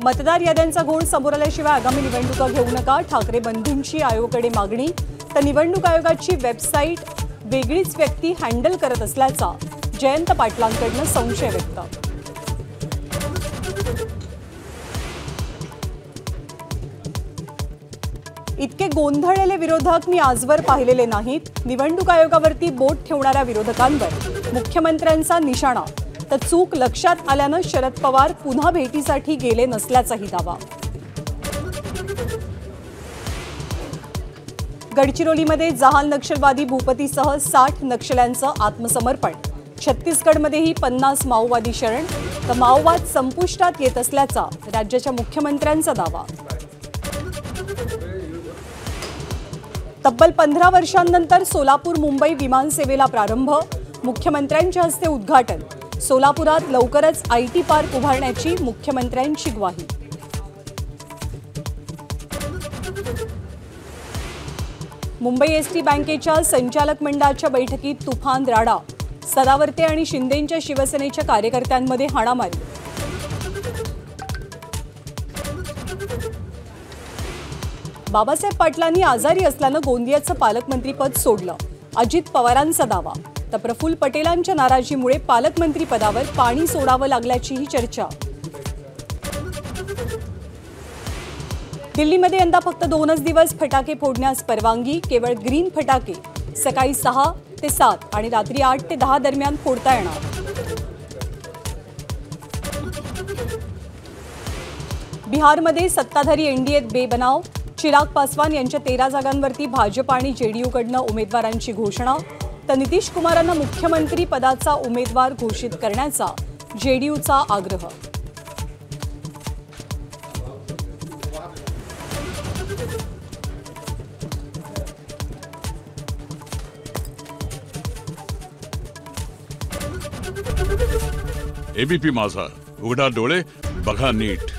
मतदार याद्यांचा घोळ समोर आल्याशिवाय आगामी निवडणुका घेऊ नका, ठाकरे बंधूंची आयोगाकडे मागणी। तर निवडणूक आयोगाची वेबसाईट वेगळीच व्यक्ती हँडल करत असल्याचा जयंत पाटलांकडून संशय व्यक्त। इतके गोंधळलेले विरोधक मी आजवर पाहिलेले नाहीत। निवडणूक आयोगावरती बोट ठेवणाऱ्या विरोधकांवर मुख्यमंत्र्यांचा निशाणा। तर चूक लक्षात आल्यानं शरद पवार पुन्हा भेटीसाठी गेले नसल्याचाही दावा। गडचिरोलीमध्ये जहाल नक्षलवादी भूपतीसह 60 नक्षल्यांचं आत्मसमर्पण। छत्तीसगडमध्येही 50 माओवादी शरण। तर माओवाद संपुष्टात येत असल्याचा राज्याच्या मुख्यमंत्र्यांचा दावा। तब्बल 15 वर्षांनंतर सोलापूर मुंबई विमानसेवेला प्रारंभ। मुख्यमंत्र्यांच्या हस्ते उद्घाटन। सोलापुरात लवकरच आयटी पार्क उभारण्याची मुख्यमंत्र्यांची ग्वाही। मुंबई एसटी बँकेच्या संचालक मंडळाच्या बैठकीत तुफान राडा। सदावर्ते आणि शिंदेंच्या शिवसेनेच्या कार्यकर्त्यांमध्ये हाणामारी। बाबासाहेब पाटलांनी आजारी असल्यानं गोंदियाचं पालकमंत्रीपद सोडलं। अजित पवारांचा दावा। तर प्रफुल्ल पटेलांच्या नाराजीमुळे पालकमंत्रीपदावर पाणी सोडावं लागल्याचीही चर्चा। दिल्लीमध्ये यंदा फक्त 2च दिवस फटाके फोडण्यास परवानगी। केवळ ग्रीन फटाके सकाळी 6 ते 7 आणि रात्री 8 ते 10 दरम्यान फोडता येणार। बिहारमध्ये सत्ताधारी एनडीएत बेबनाव। चिराग पासवान यांच्या 13 जागांवरती भाजप आणि जेडीयूकडनं उमेदवारांची घोषणा। तर नितीश कुमारांना मुख्यमंत्री पदाचा उमेदवार घोषित करण्याचा जेडीयूचा आग्रह। एबीपी माझा, उघडा डोळे बघा नीट।